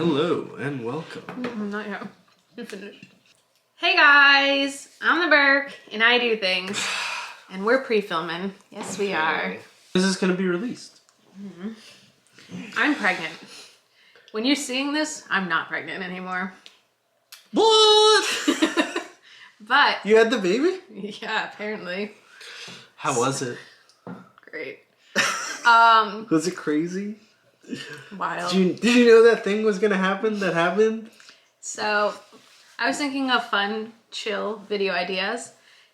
Hello and welcome. Not yet. You're finished. Hey guys, I'm the Burke and I do things. And we're pre-filming. Yes, we are. This is going to be released. I'm pregnant. When you're seeing this, I'm not pregnant anymore. What? But You had the baby? yeah, apparently. How was it? Great. Was it crazy? Wild. Did you know that thing was going to happen that happened? So, I was thinking of fun, chill video ideas,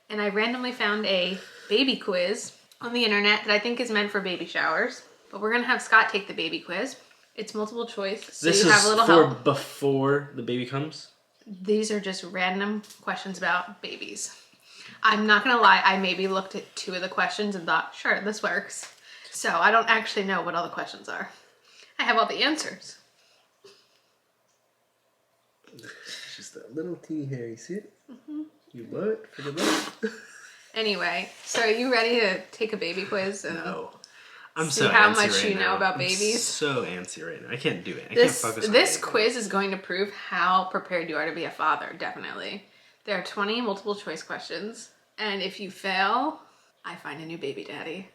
and I randomly found a baby quiz on the internet that I think is meant for baby showers. But we're gonna have Scott take the baby quiz. It's multiple choice, so This you have a little help. is for before the baby comes? These are just random questions about babies. I'm not gonna lie, I maybe looked at 2 of the questions and thought, sure, this works. So I don't actually know what all the questions are. I have all the answers. Just a little teeny hair, you see it? You what? For the butt? Anyway, so are you ready to take a baby quiz? And No. I'm see so how antsy much right you know now. about I'm babies? so antsy right now. I can't do it. I can't focus on This anything. quiz is going to prove how prepared you are to be a father, definitely. There are 20 multiple choice questions, and if you fail, I find a new baby daddy.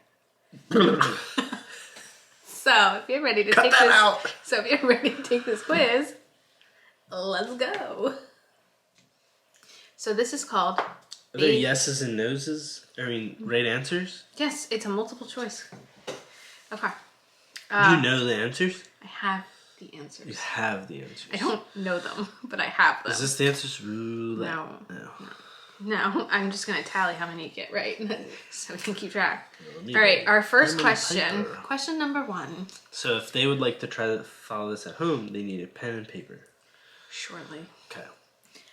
So if you're ready to take this, so if you're ready to take this quiz, let's go. So this is called. Are there yeses and noses? I mean, right answers? Yes, it's a multiple choice. Okay. Do you know the answers? I have the answers. You have the answers. I don't know them, but I have them. Is this the answers? Roulette. No, I'm just gonna tally how many you get right, so we can keep track. We'll All right, our first pen and question. paper. Question number 1. So if they would like to try to follow this at home, they need a pen and paper. Surely. Okay.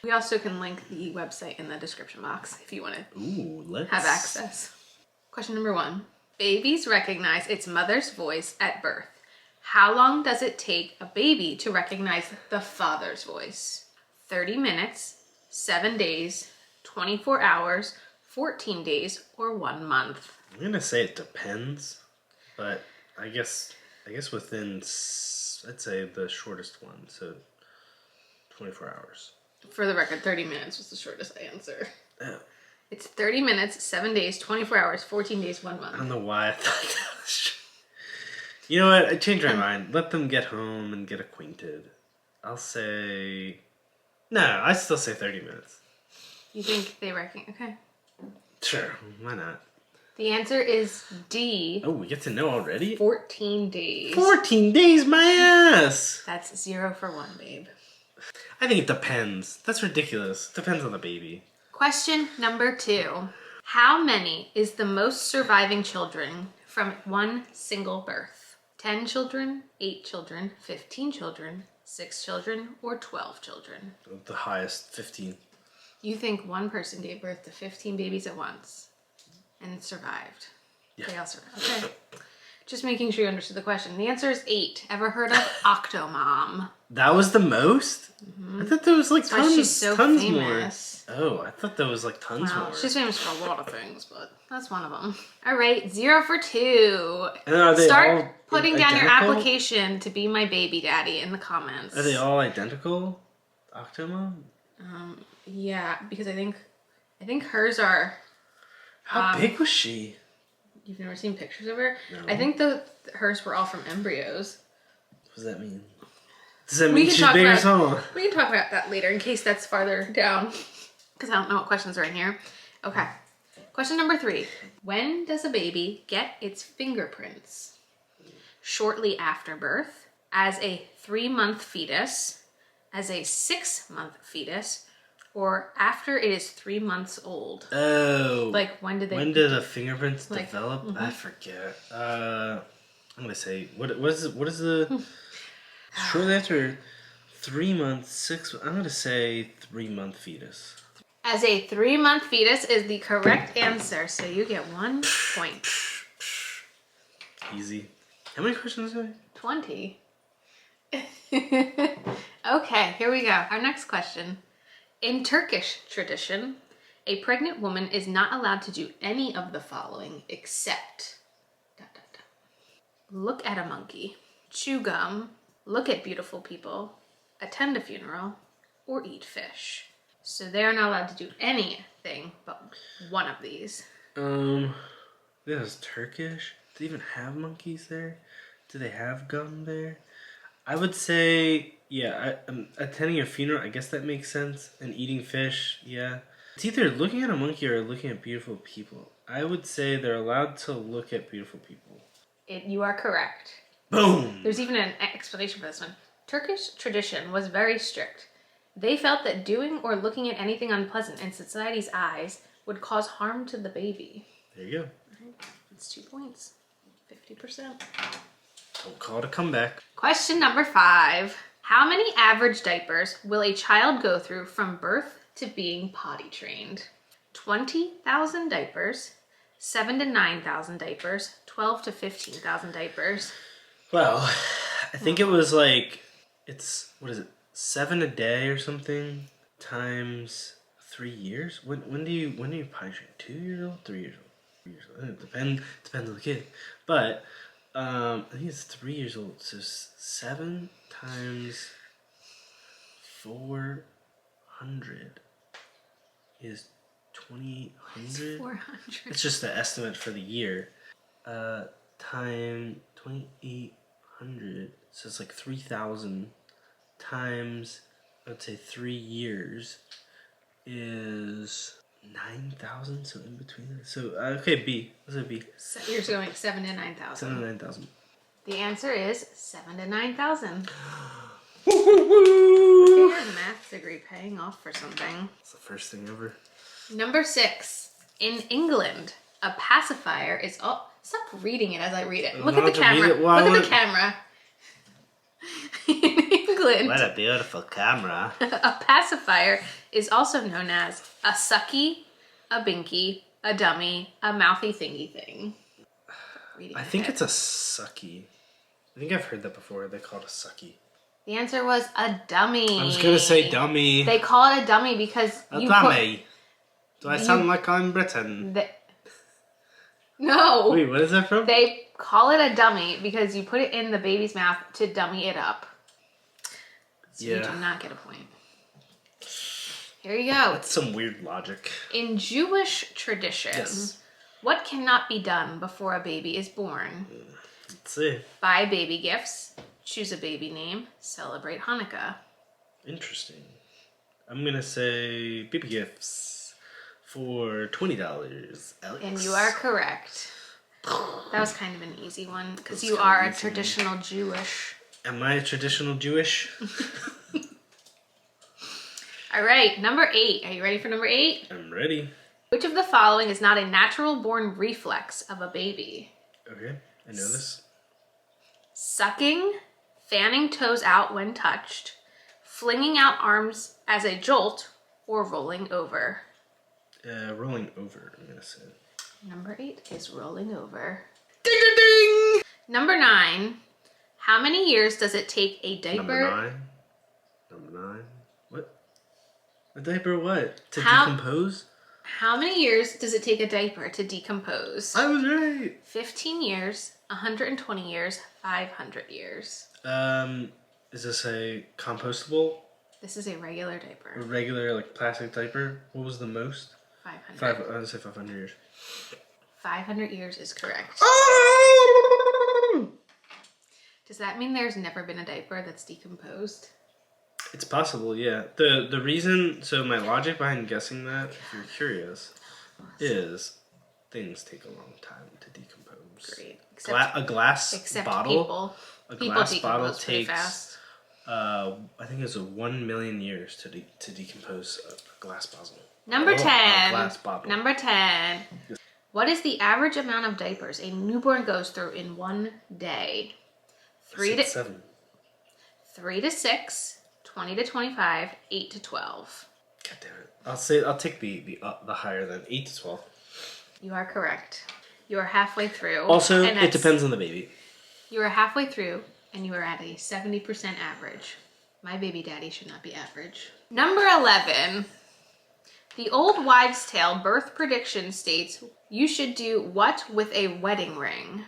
We also can link the website in the description box if you want to Ooh, let's have access. Question number 1. Babies recognize its mother's voice at birth. How long does it take a baby to recognize the father's voice? 30 minutes, 7 days, 24 hours, 14 days, or 1 month? I'm gonna say it depends, but I guess within, I'd say the shortest one, so 24 hours. For the record, 30 minutes was the shortest answer. Oh. It's 30 minutes, 7 days, 24 hours, 14 days, 1 month. I don't know why I thought that was. You know what? I changed my mind. Let them get home and get acquainted. I'll say. No, I still say 30 minutes. You think they reckon? Okay. Sure, why not? The answer is D. Oh, we get to know already? 14 days. 14 days, my ass! That's 0 for 1, babe. I think it depends. That's ridiculous. Depends on the baby. Question number 2. How many is the most surviving children from one single birth? 10 children, 8 children, 15 children, 6 children, or 12 children? The highest, 15. You think one person gave birth to 15 babies at once and survived? Yeah. They all survived. Okay. Just making sure you understood the question. The answer is 8. Ever heard of Octomom? That was the most? I thought there was like That's why tons, she's so tons famous. more. Oh, I thought there was like tons Well, more. she's famous for a lot of things, but that's one of them. All right, 0 for 2. And are they Start all putting down your identical? application to be my baby daddy in the comments. Are they all identical? Octomom? Yeah, because I think hers are. How big was she? You've never seen pictures of her? No. I think hers were all from embryos. What does that mean? Does that mean she's big or small? We can talk about that later in case that's farther down. Because I don't know what questions are in here. Okay. Question number 3. When does a baby get its fingerprints? Shortly after birth, as a 3-month fetus, as a 6-month fetus, or after it is 3 months old? Oh. Like when did they... When did the fingerprints like, develop? I forget. I'm gonna say what is the shortly after 3 months, 6. I'm gonna say 3-month fetus. As a 3-month fetus is the correct answer, so you get 1 point. Easy. How many questions are there? 20. Okay, here we go. Our next question. In Turkish tradition, a pregnant woman is not allowed to do any of the following except look at a monkey, chew gum, look at beautiful people, attend a funeral, or eat fish. So they are not allowed to do anything but one of these. That was Turkish. Do they even have monkeys there? Do they have gum there? I would say, yeah, attending a funeral, I guess that makes sense. And eating fish, yeah. It's either looking at a monkey or looking at beautiful people. I would say they're allowed to look at beautiful people. You are correct. Boom! There's even an explanation for this one. Turkish tradition was very strict. They felt that doing or looking at anything unpleasant in society's eyes would cause harm to the baby. There you go. It's 2 points. 50%. Don't call it a comeback. Question number 5. How many average diapers will a child go through from birth to being potty trained? 20,000 diapers, 7,000 to 9,000 diapers, 12,000 to 15,000 diapers. Well, I think it was like, what is it, 7 a day or something times 3 years? When do you potty train? 2 years old? 3 years old? 3 years old. It depends on the kid. But I think it's 3 years old. So 7 times 400 is 2,800. 400. It's just the estimate for the year. Time 2,800. So it's like 3,000 times, I would say 3 years is 9,000. So in between. So okay, B. Let's say B. So you're going 7 to 9,000. 7 to 9,000. The answer is 7 to 9,000. Woo, woo, woo. Your math degree paying off for something. It's the first thing ever. Number 6. In England, a pacifier is... Oh, stop reading it as I read it. Look at the camera. Look at the camera. In England... What a beautiful camera. A pacifier is also known as a sucky, a binky, a dummy, a mouthy thingy thing. I think it's a sucky. I think I've heard that before. They call it a sucky. The answer was a dummy. I was going to say dummy. They call it a dummy because a dummy. Do I sound like I'm Britain? No. Wait, what is that from? They call it a dummy because you put it in the baby's mouth to dummy it up. So you do not get a point. Here you go. That's some weird logic. In Jewish tradition, what cannot be done before a baby is born? Let's see. Buy baby gifts, choose a baby name, celebrate Hanukkah. Interesting. I'm going to say baby gifts for $20. Alex. And you are correct. That was kind of an easy one because you are a traditional Jewish. Am I a traditional Jewish? All right, number 8. Are you ready for number 8? I'm ready. Which of the following is not a natural born reflex of a baby? Okay, I know this. Sucking, fanning toes out when touched, flinging out arms as a jolt, or rolling over. Rolling over, I'm going to say. Number 8 is rolling over. Ding, ding, ding! Number 9. How many years does it take a diaper... Number 9? What? A diaper what? To decompose? How many years does it take a diaper to decompose? I was right. 15 years, 120 years, 500 years. Is this a compostable? This is a regular diaper. A regular, like, plastic diaper? What was the most? 500. I would say 500 years. 500 years is correct. Oh! Does that mean there's never been a diaper that's decomposed? It's possible, yeah. The reason, so my logic behind guessing that, if you're curious, is things take a long time to decompose. Great. A glass bottle. A glass bottle takes fast. I think it's 1 million years to decompose a glass bottle. Number 10. A glass bottle. Number 10. What is the average amount of diapers a newborn goes through in one day? 3 to 7. 3 to 6, 20 to 25, 8 to 12. God damn it! I'll take the higher than 8 to 12. You are correct. You are halfway through. Also, it depends on the baby. You are halfway through, and you are at a 70% average. My baby daddy should not be average. Number 11. The old wives' tale birth prediction states you should do what with a wedding ring?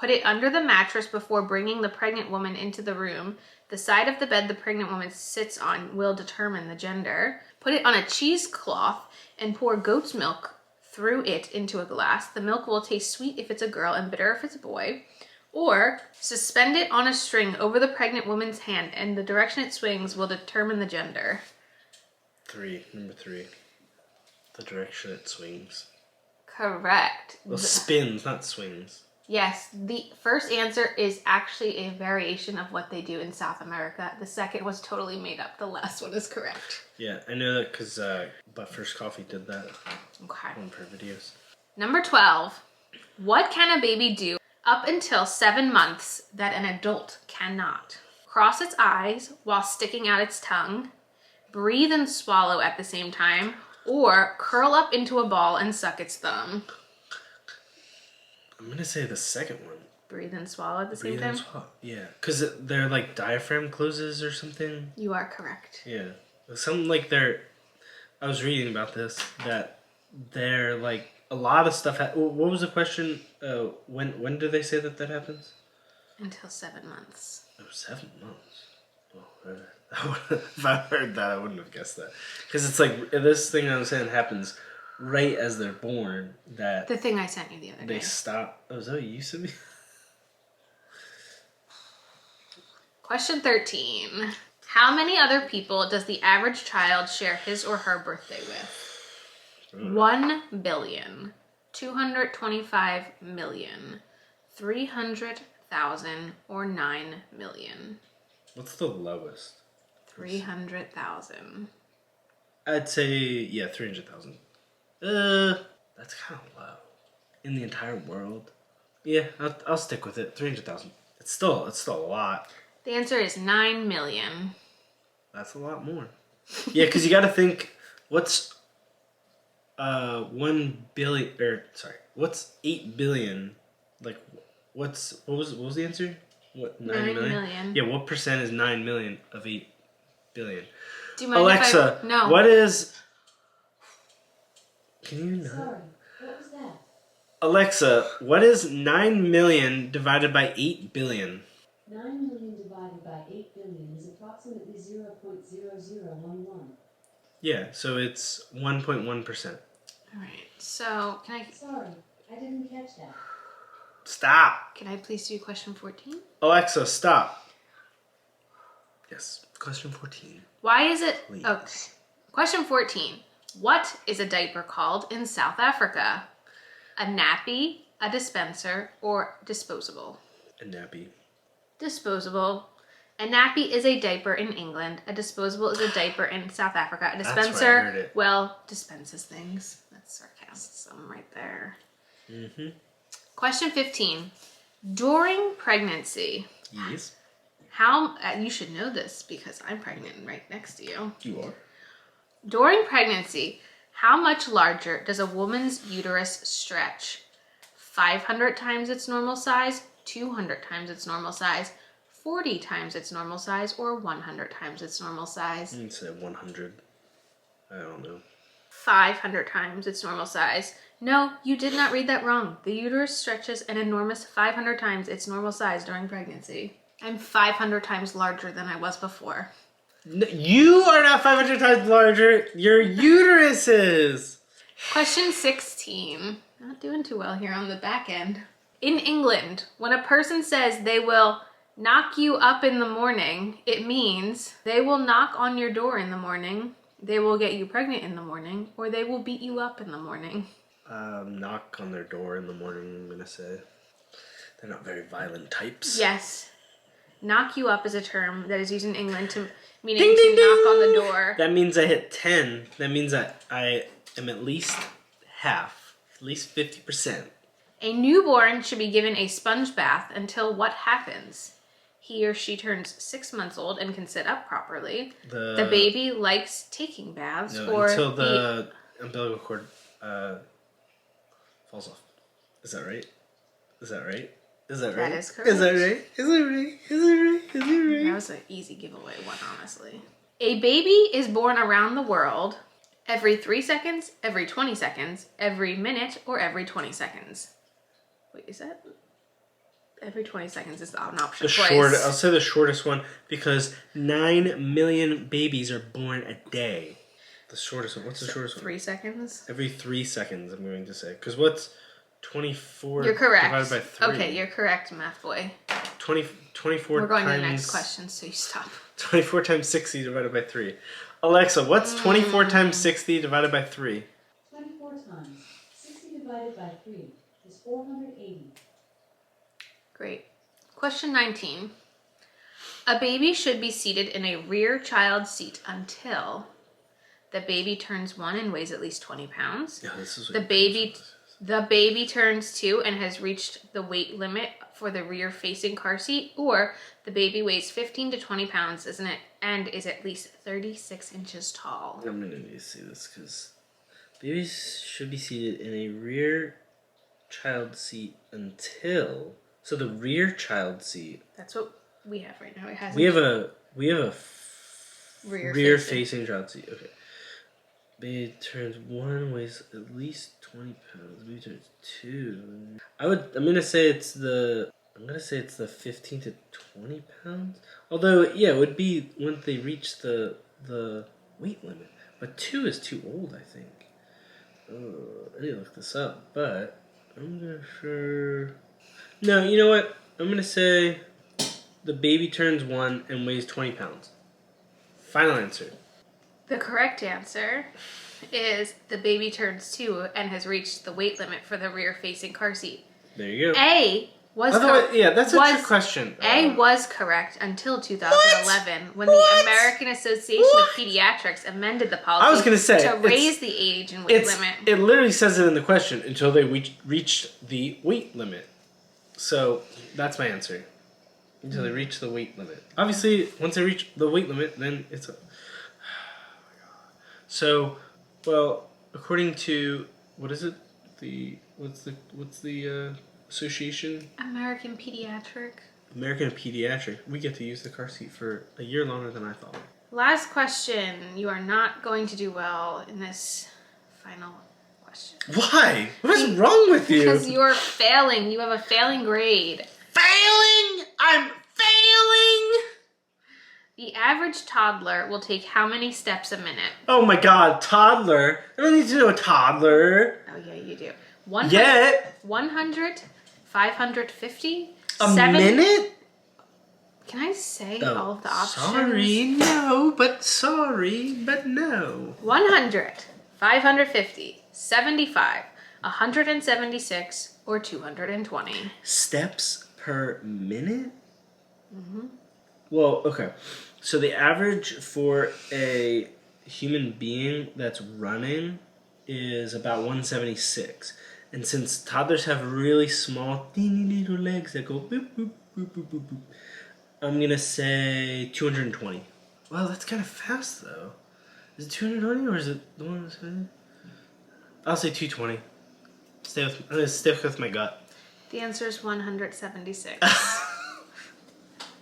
Put it under the mattress before bringing the pregnant woman into the room. The side of the bed the pregnant woman sits on will determine the gender. Put it on a cheesecloth and pour goat's milk through it into a glass. The milk will taste sweet if it's a girl and bitter if it's a boy. Or suspend it on a string over the pregnant woman's hand, and the direction it swings will determine the gender. Number 3. The direction it swings. Correct. Well, spins, not swings. Yes, the first answer is actually a variation of what they do in South America. The second was totally made up. The last one is correct. Yeah, I know that because But First Coffee did that. Okay. One of her videos. Number 12. What can a baby do up until 7 months that an adult cannot? Cross its eyes while sticking out its tongue, breathe and swallow at the same time, or curl up into a ball and suck its thumb. I'm going to say the second one. Breathe and swallow at the same Breathe time? and swallow. Yeah, because their like diaphragm closes or something. You are correct. Yeah. Something like they're... I was reading about this, that they're like... A lot of stuff... What was the question? When do they say that happens? Until 7 months. Oh, 7 months. Oh, if I heard that, I wouldn't have guessed that. Because it's like, this thing I'm saying happens right as they're born. That the thing I sent you the other day. They stop. Oh, is that what you sent me? Question 13. How many other people does the average child share his or her birthday with? 1 billion, 225 million, 300,000, or 9 million? What's the lowest? 300,000. I'd say, yeah, 300,000. That's kind of low. In the entire world? Yeah, I'll stick with it. 300,000. It's still a lot. The answer is 9 million. That's a lot more. Yeah, because you got to think, what's 1 billion, what's 8 billion? Like, what was the answer? What, 9 million? Yeah, what percent is 9 million of 8 billion? Do you mind Alexa, if I... No. what is... Can you know? Sorry, what was that? Alexa, what is 9 million divided by 8 billion? 9 million divided by 8 billion is approximately 0.0011. Yeah, so it's 1.1%. All right, so can I... Sorry, I didn't catch that. Stop. Can I please do question 14? Alexa, stop. Yes, question 14. Why is it... Please. Okay. Question 14. What is a diaper called in South Africa? A nappy, a dispenser, or disposable? A nappy. Disposable. A nappy is a diaper in England. A disposable is a diaper in South Africa. A That's where I dispenser, heard it. well, dispenses things. That's sarcasm right there. Mm-hmm. Question 15. During pregnancy, Yes. how... you should know this because I'm pregnant right next to you. You are. During pregnancy, how much larger does a woman's uterus stretch? 500 times its normal size, 200 times its normal size, 40 times its normal size, or 100 times its normal size? I'd say 100. I don't know. 500 times its normal size. No, you did not read that wrong. The uterus stretches an enormous 500 times its normal size during pregnancy. I'm 500 times larger than I was before. No, you are not 500 times larger. Your uterus is. Question 16. Not doing too well here on the back end. In England, when a person says they will knock you up in the morning, it means they will knock on your door in the morning, they will get you pregnant in the morning, or they will beat you up in the morning. Knock on their door in the morning, I'm going to say. They're not very violent types. Yes. Knock you up is a term that is used in England to meaning Ding, to ding, knock ding. on the door. That means I hit 10. That means that I am at least half. At least 50%. A newborn should be given a sponge bath until what happens? He or she turns 6 months old and can sit up properly. The baby likes taking baths, or until the umbilical cord falls off. Is that right? Is that right? Is that right? That is correct. Is that right? Is that right? Is that right? Is that right? That was an easy giveaway one, honestly. A baby is born around the world every 3 seconds, every 20 seconds, every minute, or every 20 seconds. Wait, is that? Every 20 seconds is an option. I'll say the shortest one because 9 million babies are born a day. The shortest one. What's the shortest one? 3 seconds? Every 3 seconds, I'm going to say. Because what's 24 You're correct. divided by 3? Okay, you're correct, math boy. 24 We're going times, to the next question, so you stop. 24 times 60 divided by 3. Alexa, what's 24 times 60 divided by 3? 24 times 60 divided by 3 is 480. Great. Question 19. A baby should be seated in a rear child seat until the baby turns 1 and weighs at least 20 pounds. Yeah, this is The baby turns 2 and has reached the weight limit for the rear facing car seat, or the baby weighs 15 to 20 pounds, isn't it? And is at least 36 inches tall. I'm going to need to see this because babies should be seated in a rear child seat until... So the rear child seat. That's what we have right now. It has. We have a rear facing child seat. Okay. Baby turns 1, weighs at least 20 pounds. Baby turns 2. I'm gonna say it's the 15 to 20 pounds. Although yeah, it would be when they reach the weight limit. But 2 is too old, I think. Oh, I need to look this up, but I'm gonna sure. No, you know what? I'm going to say the baby turns 1 and weighs 20 pounds. Final answer. The correct answer is the baby turns 2 and has reached the weight limit for the rear-facing car seat. There you go. A was yeah, that's a trick question. A was correct until 2011 when the American Association of Pediatrics amended the policy I was gonna say, to raise the age and weight limit. It literally says it in the question, until they reached the weight limit. So that's my answer. Until they reach the weight limit. Obviously, once they reach the weight limit, then it's a... Oh my god. So, well, according to... What is it? What's the association? American Pediatric. American Pediatric. We get to use the car seat for a year longer than I thought. Last question. You are not going to do well in this final question. Why? What is wrong with you? Because you're failing. You have a failing grade. Failing? I'm failing? The average toddler will take how many steps a minute? Oh my god, toddler. I don't need to know a toddler. Oh yeah, you do. 100, 550, a minute? Can I say all of the options? Sorry, but no. 100, 550, 75, 176, or 220. Steps per minute? Mm-hmm. Well, okay. So the average for a human being that's running is about 176. And since toddlers have really small, teeny little legs that go boop, boop, boop, boop, boop, boop, I'm going to say 220. Well, that's kind of fast, though. Is it 220 or is it the one that's... I'll say 220. I'm going to stick with my gut. The answer is 176.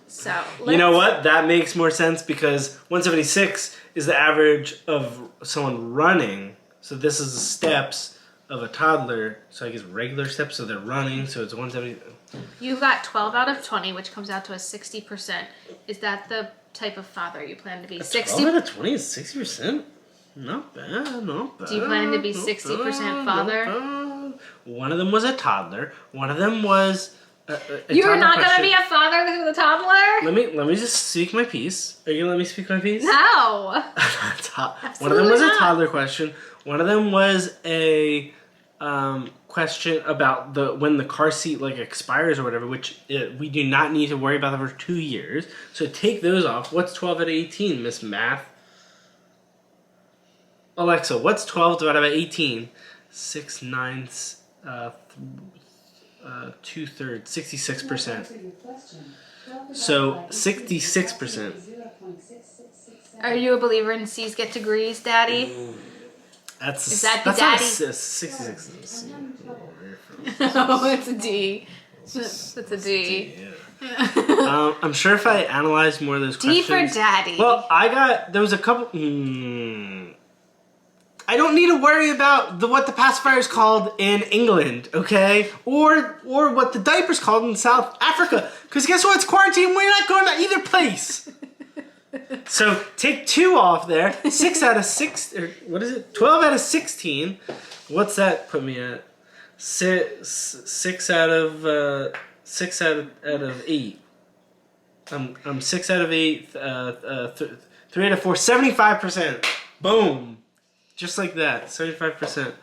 So, you know what? That makes more sense because 176 is the average of someone running. So this is the steps of a toddler. So I guess regular steps, so they're running. So it's 170. You got 12 out of 20, which comes out to a 60%. Is that the type of father you plan to be? 12 out of 20 is 60%? Not bad, not bad. Do you plan to be 60% father? Not bad. One of them was a toddler. One of them was... You're not going to be a father with a toddler? Let me just speak my piece. Are you going to let me speak my piece? No. One of them was a toddler question. One of them was a question about when the car seat expires or whatever, which we do not need to worry about that for 2 years. So take those off. What's 12 out of 18, Miss Math? Alexa, what's 12 divided by 18? 6 ninths, 2/3, 66%. So 66%. Are you a believer in C's get degrees, Daddy? Is that the daddy? 66. No, it's a D. It's a D. I'm sure if I analyze more of those questions... D for Daddy. Well, there was a couple... I don't need to worry about what the pacifier is called in England, okay? Or what the diaper's called in South Africa. Because guess what? It's quarantine. We're not going to either place. So take 2 off there. 6 out of 6. Or what is it? 12 out of 16. What's that put me at? 6 out of 8. I'm 6 out of 8. 3 out of 4. 75%. Boom. Just like that. 75%.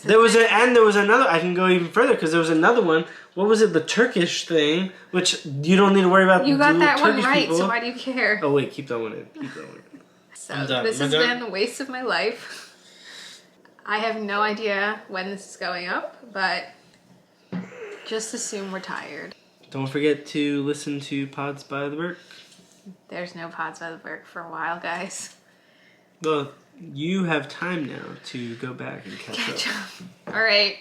There was another. I can go even further because there was another one. What was it? The Turkish thing, which you don't need to worry about. You got that Turkish one right, people. so why do you care? Oh wait, keep that one in. So this has been a waste of my life. I have no idea when this is going up, but just assume we're tired. Don't forget to listen to Pods by the Berk. There's no Pods by the Berk for a while, guys. Well, you have time now to go back and catch up. All right.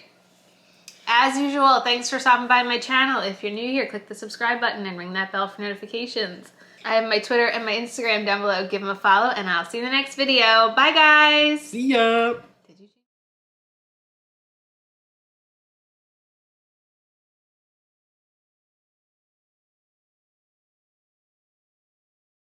As usual, thanks for stopping by my channel. If you're new here, click the subscribe button and ring that bell for notifications. I have my Twitter and my Instagram down below. Give them a follow, and I'll see you in the next video. Bye, guys. See ya.